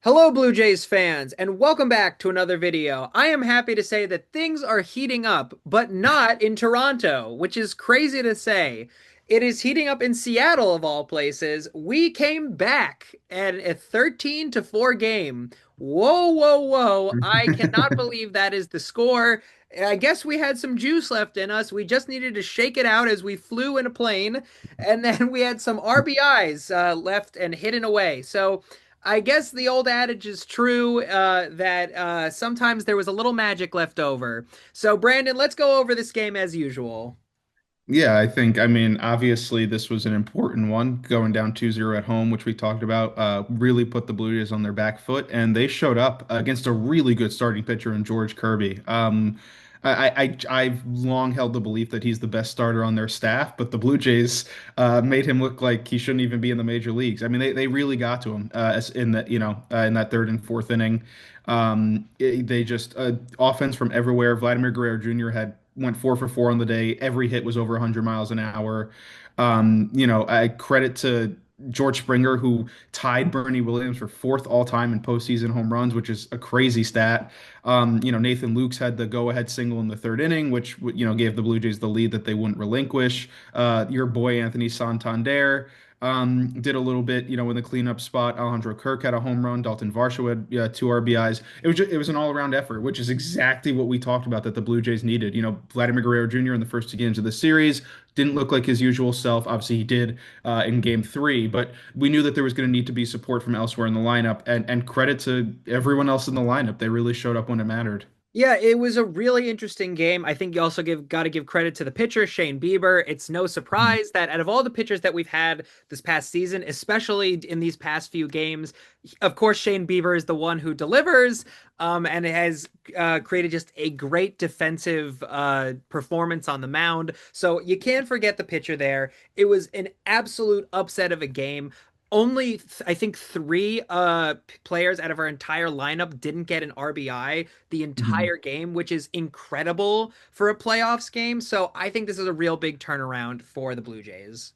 Hello, Blue Jays fans, and welcome back to another video. I am happy to say that things are heating up, but not in Toronto, which is crazy to say. It is heating up in Seattle, of all places. We came back at a 13 to 4 game. Whoa, whoa, whoa. I cannot believe that is the score. I guess we had some juice left in us. We just needed to shake it out as we flew in a plane, and then we had some RBIs left and hidden away. So, I guess the old adage is true that sometimes there was a little magic left over. So, Brandon, let's go over this game as usual. Yeah, I mean, obviously this was an important one going down 2-0 at home, which we talked about, really put the Blue Jays on their back foot, and they showed up against a really good starting pitcher in George Kirby. I've long held the belief that he's the best starter on their staff, but the Blue Jays made him look like he shouldn't even be in the major leagues. I mean, they really got to him in that, in that third and fourth inning. They just offense from everywhere. Vladimir Guerrero Jr. had went 4 for 4 on the day. Every hit was over 100 miles an hour. I credit to George Springer, who tied Bernie Williams for fourth all time in postseason home runs, which is a crazy stat. Nathan Lukes had the go-ahead single in the third inning, which gave the Blue Jays the lead that they wouldn't relinquish. Your boy Anthony Santander did a little bit, in the cleanup spot. Alejandro Kirk had a home run. Dalton Varsho had two RBIs. It was an all-around effort, which is exactly what we talked about that the Blue Jays needed. Vladimir Guerrero Jr. in the first two games of the series didn't look like his usual self. Obviously, he did in Game Three, but we knew that there was going to need to be support from elsewhere in the lineup. And credit to everyone else in the lineup; they really showed up when it mattered. Yeah, it was a really interesting game. I think you also got to give credit to the pitcher, Shane Bieber. It's no surprise that out of all the pitchers that we've had this past season, especially in these past few games, of course, Shane Bieber is the one who delivers, and has created just a great defensive performance on the mound. So you can't forget the pitcher there. It was an absolute upset of a game. Only I think three players out of our entire lineup didn't get an RBI the Mhm. entire game, which is incredible for a playoffs game. So I think this is a real big turnaround for the Blue Jays.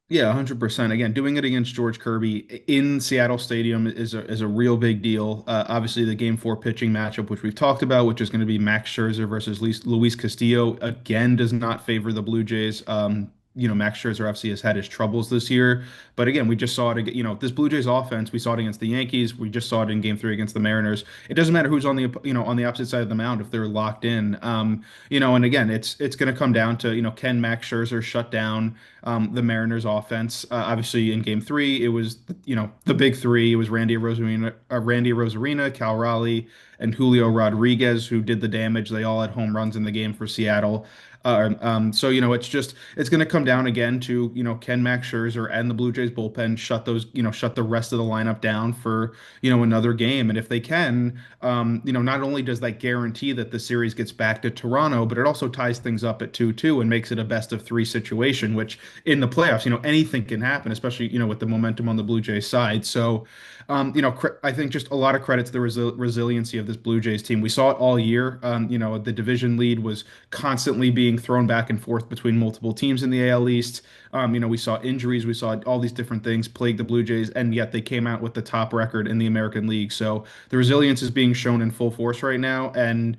Yeah, 100%. Again, doing it against George Kirby in Seattle Stadium is a real big deal. Obviously, the Game 4 pitching matchup, which we've talked about, which is going to be Max Scherzer versus Luis Castillo, again, does not favor the Blue Jays. Max Scherzer obviously has had his troubles this year, but again, we just saw it. This Blue Jays offense, we saw it against the Yankees. We just saw it in Game 3 against the Mariners. It doesn't matter who's on the opposite side of the mound if they're locked in. And again, it's going to come down to can Max Scherzer shut down the Mariners offense. Obviously, in Game 3, it was the big three. It was Randy Rosarina, Cal Raleigh, and Julio Rodriguez who did the damage. They all had home runs in the game for Seattle. So it's going to come down again to can Max Scherzer and the Blue Jays bullpen shut the rest of the lineup down for another game, and if they can, not only does that guarantee that the series gets back to Toronto, but it also ties things up at 2-2 and makes it a best of three situation, which in the playoffs, anything can happen, especially, with the momentum on the Blue Jays side. So, I think just a lot of credit to the resiliency of this Blue Jays team. We saw it all year. The division lead was constantly being thrown back and forth between multiple teams in the AL East. We saw injuries, we saw all these different things plague the Blue Jays, and yet they came out with the top record in the American League. So the resilience is being shown in full force right now, and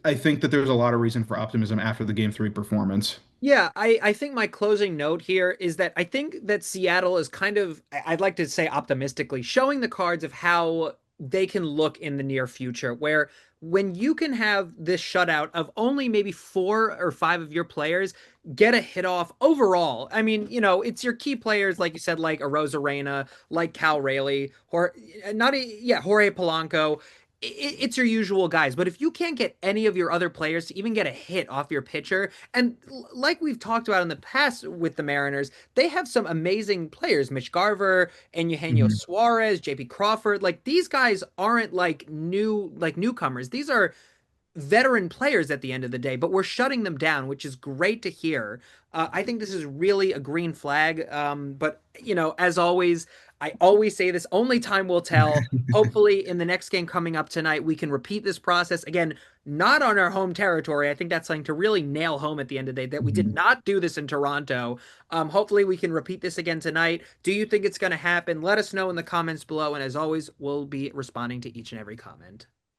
I think that there's a lot of reason for optimism after the Game 3 performance. Yeah, I think my closing note here is that I think that Seattle is kind of, I'd like to say optimistically, showing the cards of how they can look in the near future, where when you can have this shutout of only maybe 4 or 5 of your players get a hit off overall. I mean, it's your key players, like you said, like a Rosarena, like Cal Raleigh, or yeah, Jorge Polanco. It's your usual guys. But if you can't get any of your other players to even get a hit off your pitcher, and like we've talked about in the past with the Mariners, they have some amazing players, Mitch Garver and Eugenio Mhm. Suarez, JP Crawford. Like these guys aren't like newcomers. These are veteran players at the end of the day, but we're shutting them down, which is great to hear. I think this is really a green flag. But as always, I always say this, only time will tell. Hopefully, in the next game coming up tonight, we can repeat this process again, not on our home territory. I think that's something to really nail home at the end of the day that we did Mhm. not do this in Toronto. Hopefully, we can repeat this again tonight. Do you think it's going to happen? Let us know in the comments below. And as always, we'll be responding to each and every comment.